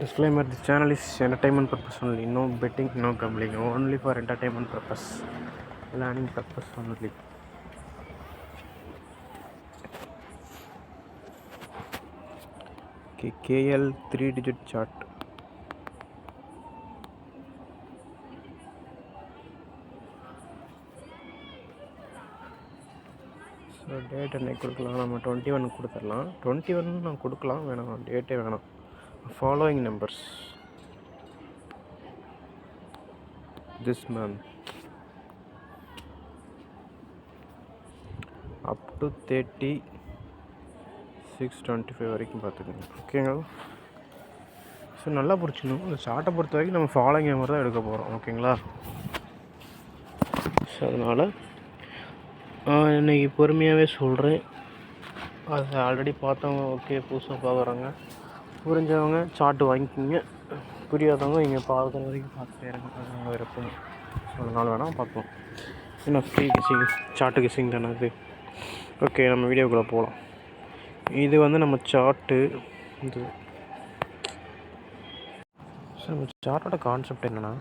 Disclaimer: this channel is entertainment purpose only. No betting, no gambling. Only for entertainment purpose. Learning purpose only. Okay, KL 3-digit chart. So date என்னைக்கு கொடுக்கலாம்? நம்ம 21 கொடுத்துடலாம். 21 நான் கொடுக்கலாம், வேணாம் டேட்டே வேணாம். Following numbers this month up to 30/6/25 வரைக்கும் பார்த்துக்கோங்க. ஓகேங்களா? ஸோ நல்லா புரிச்சுக்கணும். இந்த சார்ட்டை பொறுத்த வரைக்கும் நம்ம ஃபாலோயிங் நம்பர் தான் எடுக்க போகிறோம். ஓகேங்களா? ஸோ அதனால் இன்றைக்கி பொறுமையாகவே சொல்கிறேன். அது ஆல்ரெடி பார்த்தவங்க ஓகே, புதுசாக பார்க்குறாங்க, புரிஞ்சவங்க சார்ட்டு வாங்கிக்கிங்க, புரியாதவங்க இங்கே பார்க்குற வரைக்கும் பார்த்துட்டே இருங்க. விருப்பம் ஒரு நாள் வேணால் பார்க்கலாம். ஏன்னா ஃப்ரீ கிசிங், சார்ட்டு கிசிங் தானே அது. ஓகே, நம்ம வீடியோக்குள்ளே போகலாம். இது வந்து நம்ம சார்ட்டு இது. ஸோ நம்ம சார்ட்டோட கான்செப்ட் என்னென்னா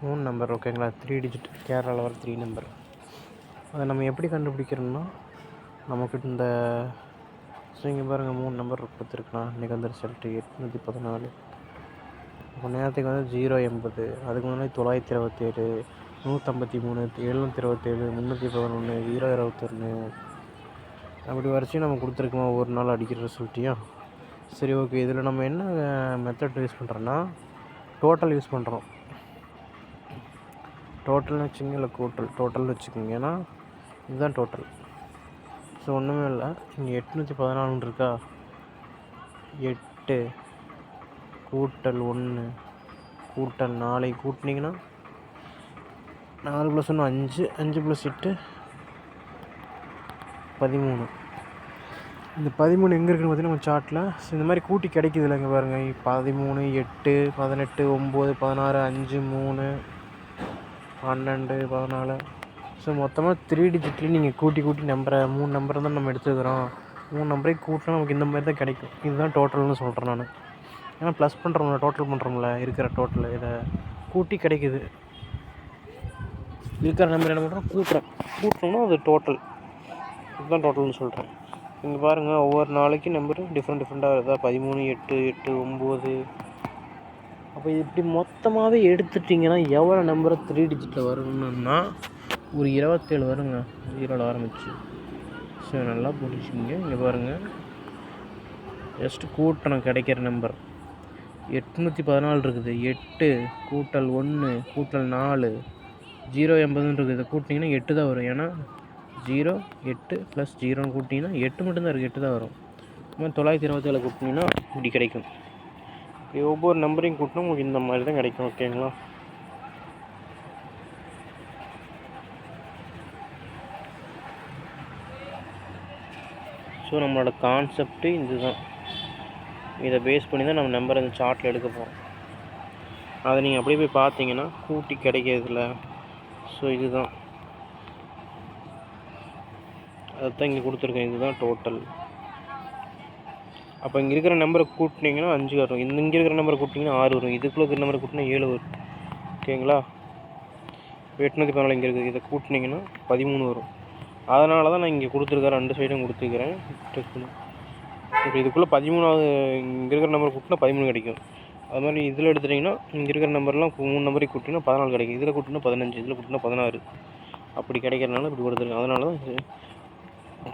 3 நம்பர். ஓகேங்களா? 3 டிஜிட், கேரளாவில் வர 3 நம்பர். அதை நம்ம எப்படி கண்டுபிடிக்கிறோம்னா, நமக்கு இந்த இங்கே பாருங்கள் 3 நம்பர் கொடுத்துருக்குண்ணா. இன்றைக்கி வந்து ரிசல்ட்டு 814. இப்போ நேரத்துக்கு வந்து 080, அதுக்கு முன்னாடி 927, 153, 727, 311, 021 அப்படி வரைக்கும் நம்ம கொடுத்துருக்கோமா ஒரு நாள் அடிக்கிற ரிசல்ட்டையும். சரி, ஓகே. இதில் நம்ம என்ன மெத்தட் யூஸ் பண்ணுறோன்னா, டோட்டல் யூஸ் பண்ணுறோம். டோட்டல்னு வச்சுக்கோங்க, இல்லை டோட்டல்னு வச்சுக்கோங்க. ஏன்னா இதுதான் டோட்டல். ஸோ ஒன்றுமே இல்லை. இங்கே 814 இருக்கா, 8 கூட்டல் 1 கூட்டல் 4 கூட்டினீங்கன்னா 4 + 1 5, 5 + 8 13. இந்த 13 எங்கே இருக்குன்னு பார்த்தீங்கன்னா நம்ம சார்ட்டில் இந்த மாதிரி கூட்டி கிடைக்குது இல்லை. இங்கே பாருங்கள் 13, 8, 18, 9, 16, 5, 3, 12, 14. ஸோ மொத்தமாக 3 டிஜிட்லேயும் நீங்கள் கூட்டி நம்பரை 3 நம்பரை தான் நம்ம எடுத்துக்கிறோம். 3 நம்பரையும் கூட்டினா நமக்கு இந்த மாதிரி தான் கிடைக்கும். இதுதான் டோட்டல்னு சொல்கிறேன் நான். ஏன்னா ப்ளஸ் பண்ணுறோம்ல, டோட்டல் பண்ணுறோம்ல, இருக்கிற டோட்டல் இதை கூட்டி கிடைக்குது. இருக்கிற நம்பர் என்ன பண்ணுறோம், கூட்டுறோம்னா அது டோட்டல். இதுதான் டோட்டல்னு சொல்கிறேன். இங்கே பாருங்கள், ஒவ்வொரு நாளைக்கும் நம்பர் டிஃப்ரெண்ட்டாக வருதா. 13, 8, 8, 9. அப்போ இப்படி மொத்தமாகவே எடுத்துட்டிங்கன்னா எவ்வளோ நம்பரை 3 டிஜிட்டில் வரணும்னா ஒரு 27 வருங்க, 0 ஆரம்பிச்சு. ஸோ நல்லா புரிஞ்சுங்க. இங்கே பாருங்கள், ஜஸ்ட்டு கூட்டணும் கிடைக்கிற நம்பர் 814 இருக்குது. 8 கூட்டல் 1 கூட்டல் 4 080 இருக்குது. இதை கூட்டிங்கன்னா 8 தான் வரும். ஏன்னா 0, 8 + 0 கூட்டிங்கன்னா 8 மட்டும்தான் இருக்குது, 8 தான் வரும். 927 கூட்டினீங்கன்னா இப்படி கிடைக்கும். ஒவ்வொரு நம்பரையும் கூட்டினா உங்களுக்கு இந்த மாதிரி தான் கிடைக்கும். ஓகேங்களா? ஸோ நம்மளோட கான்செப்ட்டு இதுதான். இதை பேஸ் பண்ணி தான் நம்ம நம்பர் இந்த சார்ட்டில் எடுக்க போகிறோம். அதை நீங்கள் அப்படியே போய் பார்த்தீங்கன்னா கூட்டி கிடைக்கிறதுல. ஸோ இதுதான், அதுதான் இங்கே கொடுத்துருக்கேன். இதுதான் டோட்டல். அப்போ இங்கே இருக்கிற நம்பரை கூட்டினீங்கன்னா 5 வரும். இங்கே இருக்கிற நம்பரை கூட்டிங்கன்னா 6 வரும். இதுக்குள்ளே இருக்கிற நம்பரை கூட்டினா 7 வரும். ஓகேங்களா? 814 இங்கே இருக்குது. இதை கூட்டினீங்கன்னா 13 வரும். அதனால தான் நான் இங்கே கொடுத்துருக்கேன், 2 சைடும் கொடுத்துருக்கிறேன். இப்போ இதுக்குள்ளே 13வது இங்கே இருக்கிற நம்பர் கூட்டினா 13 கிடைக்கும். அது மாதிரி இதில் எடுத்துட்டிங்கன்னா இங்கே இருக்கிற நம்பர்லாம் 3 நம்பரையும் கூட்டினா 14 கிடைக்கும். இதில் கூட்டினா 15, இதில் கூட்டினா 16. அப்படி கிடைக்கிறதுனால இப்படி கொடுத்துருக்கேன். அதனால தான்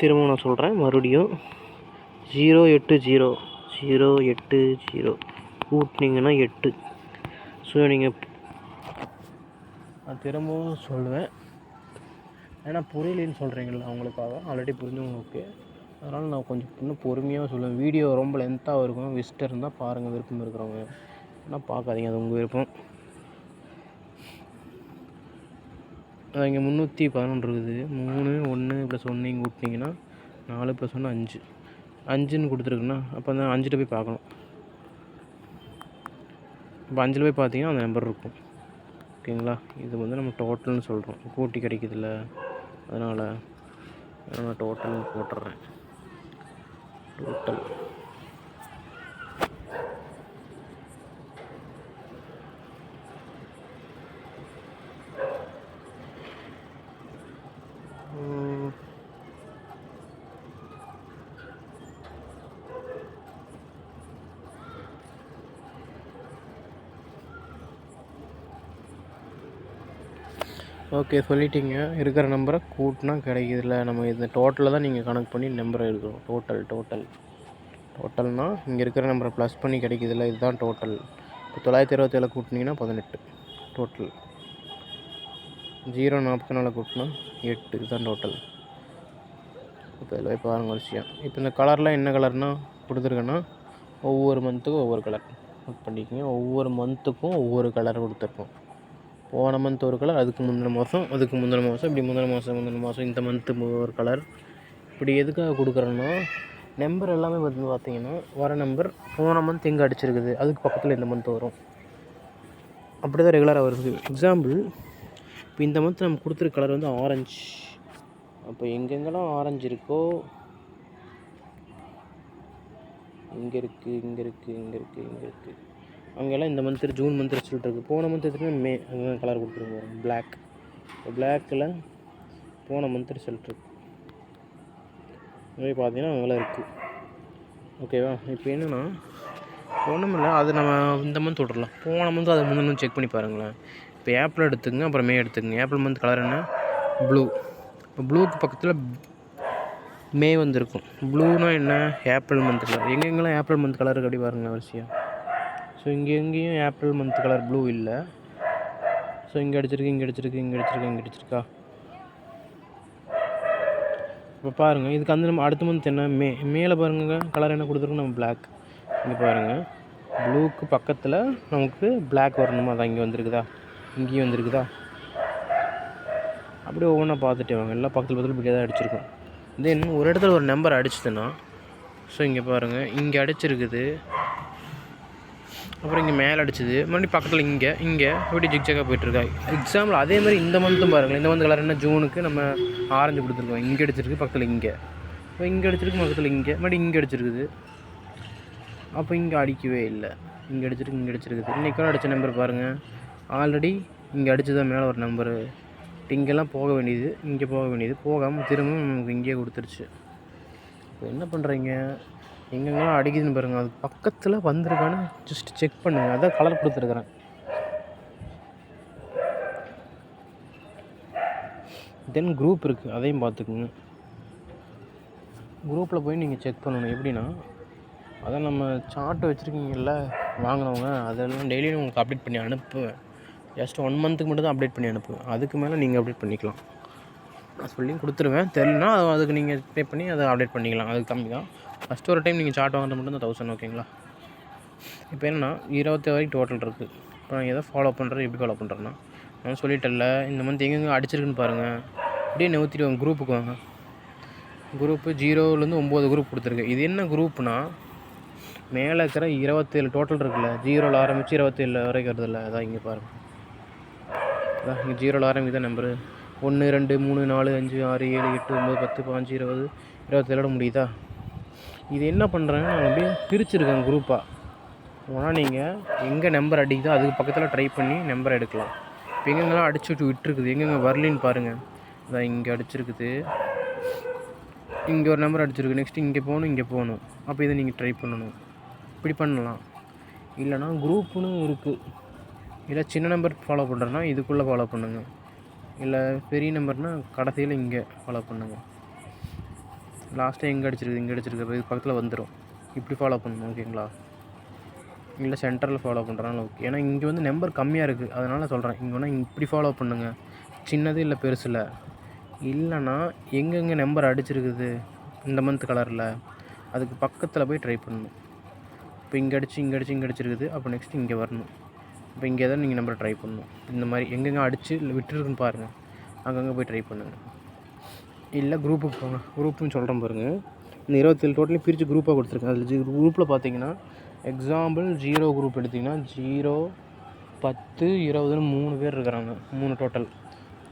திரும்ப நான் சொல்கிறேன் மறுபடியும். 080, 080 கூட்டினீங்கன்னா 8. ஸோ நீங்கள் நான் திரும்பவும் சொல்லுவேன், ஏன்னா புரியலன்னு சொல்கிறீங்களா அவங்களுக்காக. ஆல்ரெடி புரிஞ்சவங்க ஓகே. அதனால் நான் கொஞ்சம் இன்னும் பொறுமையாக சொல்லுவேன். வீடியோ ரொம்ப லென்த்தாக இருக்கும். விசிட்டர் இருந்தால் பாருங்கள், விருப்பம் இருக்கிறவங்க. ஆனால் பார்க்காதீங்க, அது உங்கள் விருப்பம். இங்கே 311 இருக்குது. 3, 1 + 1 கூட்டினீங்கன்னா 4 + 1 5. 5ன்னு கொடுத்துருக்குண்ணா. அப்போ அந்த 5 போய் பார்க்கணும். இப்போ 5 போய் பார்த்தீங்கன்னா அந்த நம்பர் இருக்கும். ஓகேங்களா? இது வந்து நம்ம டோட்டல்னு சொல்கிறோம். கூட்டி கிடைக்குதுல்ல, அதனால் நான் டோட்டல்னு போட்டுடுறேன். டோட்டல் ஓகே சொல்லிட்டீங்க. இருக்கிற நம்பரை கூட்டினா கிடைக்குதுல்ல. நம்ம இந்த டோட்டலில் தான் நீங்கள் கணக்கு பண்ணி நம்பரை எடுக்கணும். டோட்டல்னால் இங்கே இருக்கிற நம்பரை ப்ளஸ் பண்ணி கிடைக்குதுல்ல, இதுதான் டோட்டல். இப்போ 927 கூட்டினீங்கன்னா 18 டோட்டல். 044 கூட்டினா 8, இதுதான் டோட்டல். இப்போ இதில் போய் பாருங்கள் ஒரு விஷயம். இப்போ இந்த கலர்லாம் என்ன கலர்னால் கொடுத்துருக்கேன்னா ஒவ்வொரு மந்த்துக்கும் ஒவ்வொரு கலர் நோட் பண்ணிக்கோங்க. ஒவ்வொரு மந்த்துக்கும் ஒவ்வொரு கலர் கொடுத்துருக்கோம். போன மந்த் ஒரு கலர், அதுக்கு முந்தின மாதம், இப்படி முந்தின மாதம் இந்த மந்த்து ஒரு கலர். இப்படி எதுக்காக கொடுக்குறோன்னா நம்பர் எல்லாமே பார்த்தீங்கன்னா வர நம்பர் போன மந்த் எங்கே அடிச்சிருக்குது அதுக்கு பக்கத்தில் இந்த மந்த் வரும். அப்படி தான் ரெகுலராக வருது. எக்ஸாம்பிள் இப்போ இந்த மந்த் நம்ம கொடுத்துருக்க கலர் வந்து ஆரஞ்சு. அப்போ எங்கெங்கெல்லாம் ஆரஞ்சு இருக்கோ இங்கே இருக்குது அங்கெல்லாம் இந்த மந்த் ஜூன் மந்த் ரிசல்ட் இருக்குது. போன மந்த் எடுத்துகிட்டு மே கலர் கொடுத்துருங்க பிளாக். இப்போ பிளாக்கில் போன மந்த் ரிசல்ட் இருக்குது. போய் பார்த்தீங்கன்னா அங்கெல்லாம் இருக்குது. ஓகேவா? இப்போ என்னென்னா ஒன்றும் இல்லை, அது நம்ம இந்த மந்த் விட்றலாம். போன மந்த் அது முந்தின மந்த் செக் பண்ணி பாருங்களேன். இப்போ ஏப்ரல் எடுத்துக்கங்க, அப்புறம் மே எடுத்துக்கங்க. ஏப்ரல் மந்த் கலர் என்ன? ப்ளூ. இப்போ ப்ளூக்கு பக்கத்தில் மே வந்திருக்கும். ப்ளூனால் என்ன? April month colour. எங்கெங்கெல்லாம் ஏப்ரல் மந்த் கலர் அப்படி பாருங்கள் அவசியம். ஸோ எங்கேயும் ஏப்ரல் மந்த் கலர் ப்ளூ இல்லை. ஸோ இங்கே அடிச்சிருக்கா. இப்போ பாருங்கள், இதுக்கு அந்த நம்ம அடுத்த மந்த் என்ன? மேலே பாருங்கள் கலர் என்ன கொடுத்துருக்கோம் நம்ம பிளாக். இங்கே பாருங்கள், ப்ளூக்கு பக்கத்தில் நமக்கு பிளாக் வரணுமா? அதான் இங்கே வந்துருக்குதா, இங்கேயும் வந்துருக்குதா. அப்படியே ஒவ்வொன்றா பார்த்துட்டே வாங்க. எல்லாம் பக்கத்தில் இப்படியே தான் அடிச்சிருக்கோம். தென் ஒரு இடத்துல ஒரு நம்பர் அடிச்சுதுன்னா, ஸோ இங்கே பாருங்கள், இங்கே அடிச்சிருக்குது, அப்புறம் இங்கே மேலே அடிச்சுது, மறுபடியும் பக்கத்தில் இங்கே இப்படி ஜிக்ஜாக்காக போய்ட்டுருக்கா. எக்ஸாம்பிள் அதே மாதிரி இந்த மந்த்தும் பாருங்கள். இந்த மந்த் கலர் என்ன? ஜூனுக்கு நம்ம ஆரஞ்சு கொடுத்துருக்கோம். இங்கே அடிச்சிருக்கு, பக்கத்தில் இங்கே. இப்போ இங்கே அடிச்சிருக்கு, பக்கத்தில் இங்கே, மறுபடியும் இங்கே அடிச்சிருக்குது. அப்போ இங்கே அடிக்கவே இல்லை. இங்கே அடிச்சிருக்குது. இன்றைக்கெல்லாம் அடித்த நம்பர் பாருங்கள். ஆல்ரெடி இங்கே அடிச்சுதான் மேலே ஒரு நம்பரு. இங்கெல்லாம் போக வேண்டியது, இங்கே போக வேண்டியது, போகாமல் திரும்பவும் நமக்கு இங்கேயே கொடுத்துருச்சு. இப்போ என்ன பண்ணுறீங்க? எங்கெங்கெல்லாம் அடிக்குதுன்னு பாருங்கள். அது பக்கத்தில் வந்திருக்கான்னு ஜஸ்ட் செக் பண்ணுங்கள். அதான் கலர் கொடுத்துருக்குறேன். தென் குரூப் இருக்குது, அதையும் பார்த்துக்குங்க. குரூப்பில் போய் நீங்கள் செக் பண்ணணும். எப்படின்னா, அதான் நம்ம சார்ட்டு வச்சுருக்கீங்கல்ல வாங்கினவங்க, அதெல்லாம் டெய்லியும் உங்களுக்கு அப்டேட் பண்ணி அனுப்புவேன். ஜஸ்ட் 1 மந்த்துக்கு மட்டும் தான் அப்டேட் பண்ணி அனுப்புவேன். அதுக்கு மேலே நீங்கள் அப்டேட் பண்ணிக்கலாம். நான் சொல்லி கொடுத்துருவேன். தெரியலனா அதுக்கு நீங்கள் பே பண்ணி அதை அப்டேட் பண்ணிக்கலாம். அதுக்கு கம்மி தான். ஃபஸ்ட்டு ஒரு டைம் நீங்கள் சார்ட் வாங்குறது மட்டும் தான் 1000. ஓகேங்களா? இப்போ என்னென்னா 20 வரைக்கும் டோட்டல் இருக்குது. இப்போ நான் எதை ஃபாலோ பண்ணுறேன், எப்படி ஃபாலோ பண்ணுறேன்னா, நான் சொல்லிட்டேன்ல இந்த மந்த் எங்கெங்கே அடிச்சிருக்குன்னு பாருங்கள். அப்படியே நவுத்திட்டு வாங்க, குரூப்புக்கு வாங்க. குரூப்பு 0லேருந்து 9 குரூப் கொடுத்துருக்கு. இது என்ன குரூப்னா, மேலே இருக்கிற 27 டோட்டல் இருக்குல்ல, 0ல் ஆரம்பித்து 27 வரைக்கும் வருதில்ல, அதான் இங்கே பாருங்கள். அதான் இங்கே 0ல் ஆரம்பிக்குதான் நம்பரு. 1 2 3 4 5 6 7 8 9 10 15 20 27 முடியுதா? இது என்ன பண்ணுறேன்னா, நான் அப்படியே பிரிச்சுருக்கேன் குரூப்பாக. ஆனால் நீங்கள் எங்கே நம்பர் அடிக்குதோ அதுக்கு பக்கத்தில் ட்ரை பண்ணி நம்பர் எடுக்கலாம். இப்போ எங்கெங்கெல்லாம் அடிச்சுட்டு விட்டுருக்குது, எங்கெங்கே வரலின்னு பாருங்கள். அதான் இங்கே அடிச்சிருக்குது, இங்கே ஒரு நம்பர் அடிச்சிருக்கு, நெக்ஸ்ட்டு இங்கே போகணும். அப்போ இதை நீங்கள் ட்ரை பண்ணணும். இப்படி பண்ணலாம். இல்லைனா குரூப்புன்னு இருக்குது. இல்லை சின்ன நம்பர் ஃபாலோ பண்ணுறேன்னா இதுக்குள்ளே ஃபாலோ பண்ணுங்கள். இல்லை பெரிய நம்பர்னால் கடைசியில் இங்கே ஃபாலோ பண்ணுங்கள். லாஸ்ட்டாக எங்கே அடிச்சிருக்கு இது பக்கத்தில் வந்துடும். இப்படி ஃபாலோ பண்ணணும். ஓகேங்களா? இல்லை சென்டரில் ஃபாலோ பண்ணுறாலும் ஓகே. ஏன்னா இங்கே வந்து நம்பர் கம்மியாக இருக்குது, அதனால் சொல்கிறேன். இங்கே வேணால் இப்படி ஃபாலோ பண்ணுங்கள். சின்னது இல்லை பெருசில். இல்லைனா எங்கெங்கே நம்பர் அடிச்சிருக்குது இந்த மந்த் கலரில் அதுக்கு பக்கத்தில் போய் ட்ரை பண்ணணும். இப்போ இங்கே அடிச்சிருக்குது, அப்போ நெக்ஸ்ட்டு இங்கே வரணும். இப்போ இங்கே தான் நீங்கள் நம்பரை ட்ரை பண்ணணும். இந்த மாதிரி எங்கெங்கே அடித்து விட்டுருக்குன்னு பாருங்கள், அங்கங்கே போய் ட்ரை பண்ணுங்கள். இல்லை குரூப்புக்கு போங்க. குரூப்புன்னு சொல்கிறேன் பாருங்கள். இந்த 27 டோட்டலையும் பிரித்து குரூப்பாக கொடுத்துருக்கேன். அதில் குரூப்பில் பார்த்தீங்கன்னா எக்ஸாம்பிள் 0 குரூப் எடுத்திங்கன்னா 0 10 20ன்னு 3 பேர் இருக்கிறாங்க. 3 டோட்டல்.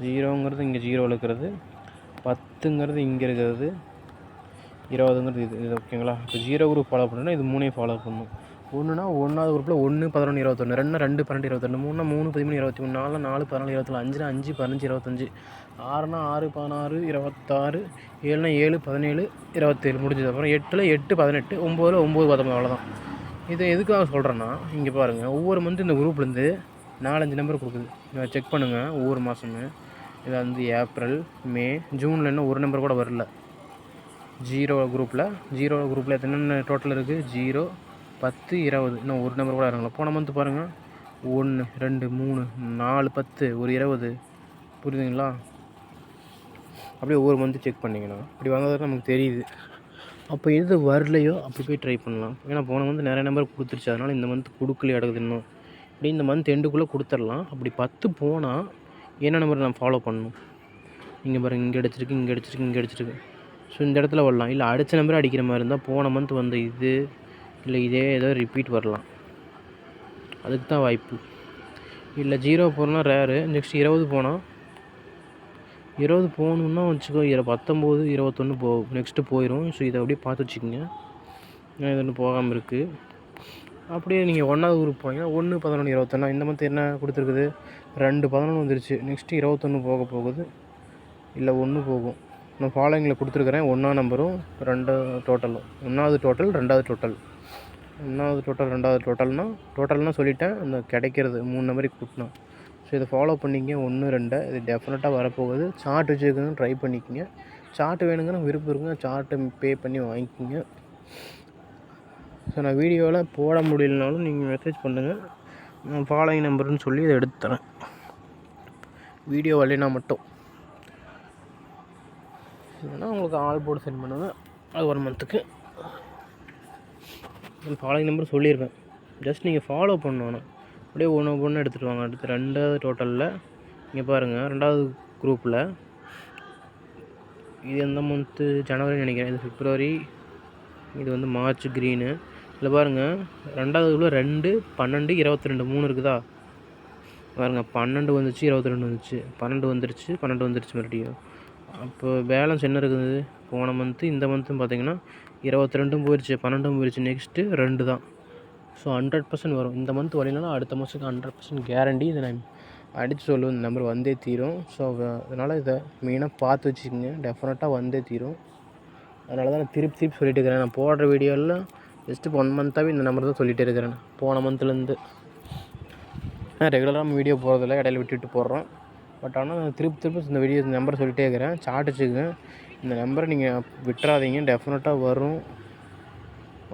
0ங்கிறது இங்கே 0வில் இருக்கிறது, 10ங்கிறது இங்கே இருக்கிறது, 20ங்கிறது இது. ஓகேங்களா? இப்போ 0 குரூப் ஃபாலோ பண்ணுன்னா இது 3ஐயும் ஃபாலோ பண்ணணும். ஒன்றுனா 1வது குரூப்பில் 1 11 21, 2 12 22, 3 3 13 23, 4 4 14 24, 5 5 15 25, 6 6 16 26, 7 7 17 27 முடிஞ்சது. அப்புறம் 8 8 18, 9 9 19, அவ்வளோதான். இதை எதுக்காக சொல்கிறேன்னா, இங்கே பாருங்கள், ஒவ்வொரு மந்த்து இந்த குரூப்லேருந்து 4-5 நம்பர் கொடுக்குது. செக் பண்ணுங்கள் ஒவ்வொரு மாதமும். இது வந்து ஏப்ரல், மே, ஜூனில் இன்னும் ஒரு நம்பர் கூட வரல. 0 குரூப்பில் எத்தனை டோட்டல் இருக்குது? 0, 10, 20. இன்னும் ஒரு நம்பர் கூட இறங்கல. போன மந்த் பாருங்கள், 1, 2, 3, 4, 10, ஒரு 20. புரியுதுங்களா? அப்படியே ஒவ்வொரு மந்த்து செக் பண்ணிங்கன்னா இப்படி வந்தது நமக்கு தெரியுது. அப்போ எது வரலையோ அப்படி போய் ட்ரை பண்ணலாம். ஏன்னா போன மந்த் நிறைய நம்பர் கொடுத்துருச்சு, அதனால் இந்த மந்த் கொடுக்கலையே அடகுது இன்னும். இப்படி இந்த மந்த் எண்டுக்குள்ளே கொடுத்துடலாம். அப்படி 10 போனால் என்ன நம்பர் நான் ஃபாலோ பண்ணணும்? இங்கே பாருங்கள், இங்கே அடிச்சிருக்கு. ஸோ இந்த இடத்துல வரலாம். இல்லை அடித்த நம்பர் அடிக்கிற மாதிரி இருந்தால் போன மந்த் வந்த இது இல்லை இதே ஏதோ ரிப்பீட் வரலாம். அதுக்கு தான் வாய்ப்பு. இல்லை 0 போனால் ரேரு. நெக்ஸ்ட் 20 போனால் 20 போகணுன்னா வச்சுக்கோ, 19, 21 நெக்ஸ்ட்டு போயிடும். ஸோ இதை அப்படியே பார்த்து வச்சுக்கோங்க. இது ஒன்று போகாமல் இருக்குது. அப்படியே நீங்கள் 1வது குரூப் போனீங்கன்னா 1, 11, 21. இந்த மந்த் என்ன கொடுத்துருக்குது? 2, 11 வந்துருச்சு. நெக்ஸ்ட்டு 21 போக போகுது, இல்லை 1 போகும். நான் ஃபாலோயிங்கில் கொடுத்துருக்குறேன் 1ஆம் நம்பரும் 2 டோட்டலும். 1வது டோட்டல், 2வது டோட்டல். 1வது டோட்டல், 2வது டோட்டல்னால் சொல்லிட்டேன். அந்த கிடைக்கிறது 3 நம்பருக்கு கூட்டினா. ஸோ இதை ஃபாலோ பண்ணிங்க. 1, 2 இது டெஃபினட்டாக வரப்போகுது. சார்ட் வச்சுருக்கணும், ட்ரை பண்ணிக்கோங்க. சார்ட் வேணுங்கன்னா விருப்பம் இருக்குங்க, சார்ட்டை பே பண்ணி வாங்கிக்கோங்க. ஸோ நான் வீடியோவில் போட முடியலனாலும் நீங்கள் மெசேஜ் பண்ணுங்கள், நான் ஃபாலோயிங் நம்பர்னு சொல்லி இதை எடுத்து தரேன். வீடியோ வரலைன்னா மட்டும் இல்லைன்னா உங்களுக்கு ஆள் போட்டு சென்ட் பண்ணுவேன். அது 1 மந்த்துக்கு ஃபாலோயிங் நம்பர் சொல்லியிருப்பேன். ஜஸ்ட் நீங்கள் ஃபாலோ பண்ணணும். அப்படியே ஒன்று எடுத்துகிட்டு வாங்க. அடுத்து 2வது டோட்டலில் இங்கே பாருங்கள், 2வது குரூப்பில் இது எந்த மந்த்து? ஜனவரி நினைக்கிறேன். இது பிப்ரவரி, இது வந்து மார்ச். க்ரீனு. இதில் பாருங்கள், 2வது குரூப்பில் 2, 12, 22 3 இருக்குதா? பாருங்கள், 12 வந்துச்சு, 22 வந்துச்சு, 12 வந்துருச்சு மறுபடியும். அப்போ பேலன்ஸ் என்ன இருக்குது? போன மந்த்து இந்த மந்த்தும் பார்த்தீங்கன்னா 22 போயிடுச்சு, 12 போயிடுச்சு. நெக்ஸ்ட்டு 2 தான். ஸோ 100% வரும். இந்த மந்த் வரலைனாலும் அடுத்த மாதத்துக்கு 100% கேரண்டி. இதை நான் அடித்து சொல்லுவேன், இந்த நம்பர் வந்தே தீரும். ஸோ அதனால் இதை மெயினாக பார்த்து வச்சுக்கோங்க, டெஃபினட்டாக வந்தே தீரும். அதனால தான் நான் திருப்பி சொல்லிட்டு இருக்கிறேன். நான் போடுற வீடியோவில் ஜஸ்ட்டு 1 மந்த்தாகவே இந்த நம்பர் தான் சொல்லிகிட்டே இருக்கிறேன். போன மந்த்லேருந்து ரெகுலராக வீடியோ போகிறதில்ல, இடையில விட்டுட்டு போடுறோம். பட் ஆனால் திருப்பி இந்த வீடியோ இந்த நம்பர் சொல்லிகிட்டே இருக்கிறேன். சார்ட் வச்சுக்கோங்க. இந்த நம்பரை நீங்கள் விட்டுறாதீங்க, டெஃபினட்டாக வரும்.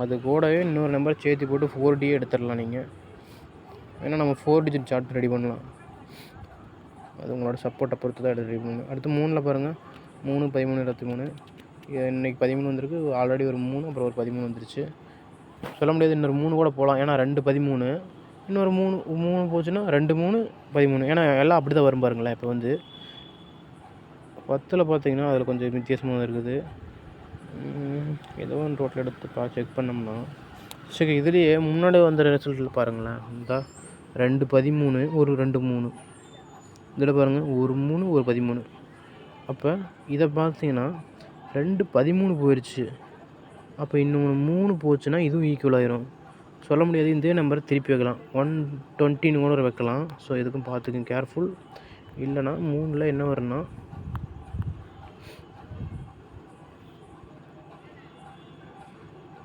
அது கூடவே இன்னொரு நம்பர் சேர்த்து போட்டு 4D எடுத்துடலாம் நீங்கள். ஏன்னா நம்ம 4 டிஜிட் சார்ட் ரெடி பண்ணலாம். அது உங்களோட சப்போர்ட்டை பொறுத்து தான் ரெடி பண்ணணும். அடுத்து 3ல் பாருங்கள், 3, 13, 23. இன்றைக்கி 13 வந்திருக்கு. ஆல்ரெடி ஒரு 3, அப்புறம் ஒரு 13 வந்துருச்சு. சொல்ல முடியாது, இன்னொரு 3 கூட போகலாம். ஏன்னா 2, 13, இன்னொரு 3 போச்சுன்னா 2, 3, 13. ஏன்னா எல்லாம் அப்படி தான் வரும் பாருங்களேன். இப்போ வந்து 10ல் பார்த்தீங்கன்னா அதில் கொஞ்சம் வித்தியாசமாக இருக்குது. ஏதோ ஒன்று டோட்டல் எடுத்து செக் பண்ணோம்னா சரி, இதுலேயே முன்னாடி வந்த ரிசல்ட்டில் பாருங்களேன். இந்த 2, 13, ஒரு 2, 3. இதில் பாருங்கள், ஒரு 3, ஒரு 13. அப்போ இதை பார்த்தீங்கன்னா 2, 13 போயிடுச்சு. அப்போ இன்னொன்று 3 போச்சுன்னா இதுவும் ஈக்குவல் ஆயிரும். சொல்ல முடியாது. இதே நம்பரை திருப்பி வைக்கலாம், 120 கூட வைக்கலாம். ஸோ இதுக்கும் பார்த்துக்கங்க, கேர்ஃபுல். இல்லைனா 3ல் என்ன வரும்னா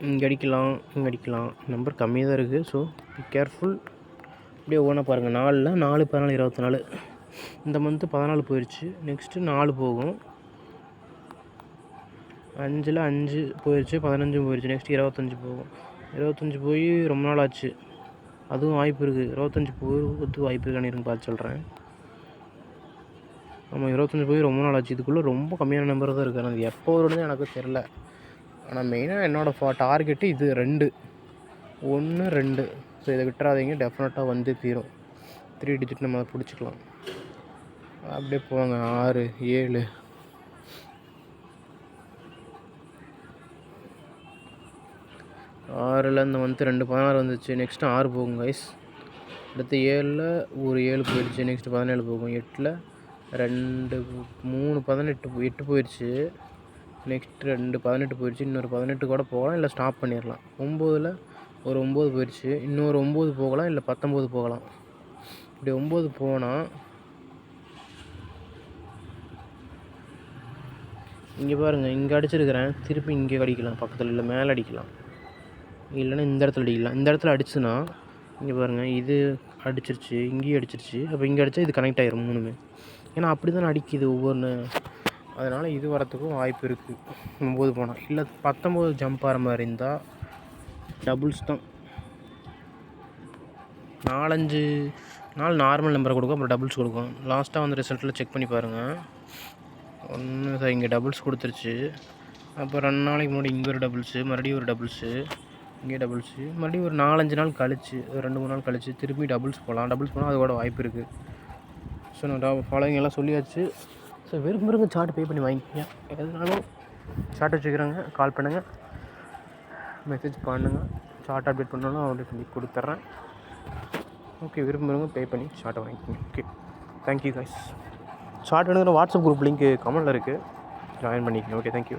இங்கே அடிக்கலாம். நம்பர் கம்மியாக தான் இருக்குது. So be careful. அப்படியே ஒவ்வொன்றா பாருங்கள். 4ல் 4, 14, 24. இந்த மந்த்து 14 போயிடுச்சு. நெக்ஸ்ட்டு 4 போகும். 5ல் 5 போயிடுச்சு, 15 போயிடுச்சு. நெக்ஸ்ட்டு 25 போகும். 25 போய் ரொம்ப நாள் ஆச்சு. அதுவும் வாய்ப்பு இருக்குது. 25 போகிறதுக்கு வாய்ப்பு இருக்கான்னு இருங்க பார்த்து சொல்கிறேன். ஆமாம், 25 போய் ரொம்ப நாள் ஆச்சு. இதுக்குள்ளே ரொம்ப கம்மியான நம்பர் தான் இருக்குது. அது எப்போ வரும்னு எனக்கு தெரில. ஆனால் மெயினாக என்னோடய டார்கெட்டு இது 2, 1, 2. ஸோ இதை விட்டுறாதீங்க, டெஃபினட்டாக வந்து தீரும். 3 டிஜிட் நம்ம அதை பிடிச்சிக்கலாம். அப்படியே போவாங்க. 6, 7. ஆறில் இந்த மந்த்து 2, 16 வந்துச்சு. நெக்ஸ்ட்டு 6 போகும் கைஸ். அடுத்து 7ல் ஒரு 7 போயிடுச்சு. நெக்ஸ்ட்டு 17 போகும். 8ல் 2, 3, 18, 8 போயிடுச்சு. நெக்ஸ்ட் 2, 18 போயிடுச்சு. இன்னொரு 18 கூட போகலாம், இல்லை ஸ்டாப் பண்ணிடலாம். 9ல் ஒரு 9 போயிடுச்சு. இன்னொரு 9 போகலாம், இல்லை 19 போகலாம். இப்படி 9 போனால் இங்கே பாருங்கள், இங்கே அடிச்சிருக்கிறேன். திருப்பி இங்கே அடிக்கலாம் பக்கத்தில், இல்லை மேலே அடிக்கலாம், இல்லைன்னா இந்த இடத்துல அடிக்கலாம். இந்த இடத்துல அடிச்சுன்னா இங்கே பாருங்கள், இது அடிச்சிருச்சு, இங்கேயும் அடிச்சிருச்சு. அப்போ இங்கே அடித்தா இது கனெக்ட் ஆகிரும் 3மே. ஏன்னா அப்படி தான் அடிக்குது ஒவ்வொன்று. அதனால் இது வரத்துக்கும் வாய்ப்பு இருக்குது 9 போனால். இல்லை 19 ஜம்ப் ஆகிற மாதிரி இருந்தால் டபுள்ஸ் தான். 4-5 நாள் நார்மல் நம்பரை கொடுக்கும், அப்புறம் டபுள்ஸ் கொடுக்கும். லாஸ்ட்டாக வந்து ரிசல்ட்டில் செக் பண்ணி பாருங்கள். ஒன்று சார் இங்கே டபுள்ஸ் கொடுத்துருச்சு. அப்புறம் 2 நாளைக்கு முன்னாடி இங்கே ஒரு டபுள்ஸு, மறுபடியும் ஒரு டபுள்ஸு, இங்கே டபுள்ஸு, மறுபடியும் ஒரு 4-5 நாள் கழிச்சு, ஒரு 2-3 நாள் கழிச்சு திரும்பி டபுள்ஸ் போகலாம். டபுள்ஸ் போனால் அதோட வாய்ப்பு இருக்குது. ஸோ நான் ஃபாலோவிங் எல்லாம் சொல்லியாச்சு. ஸோ விரும்புகிறவங்க சார்ட் பே பண்ணி வாங்கிக்கோங்க. எதுனாலும் சார்ட் வச்சுக்கிறேங்க, கால் பண்ணுங்கள், மெசேஜ் பண்ணுங்கள். சார்ட் அப்டேட் பண்ணாலும் அப்டேட் பண்ணி கொடுத்துட்றேன். ஓகே, விரும்புகிறவங்க பே பண்ணி சார்ட்டை வாங்கிக்கோங்க. Okay, thank you guys. சார்ட் எடுக்கிற வாட்ஸ்அப் குரூப் லிங்க் கமெண்ட்டில் இருக்குது, ஜாயின் பண்ணிக்கோங்க. Okay, thank you.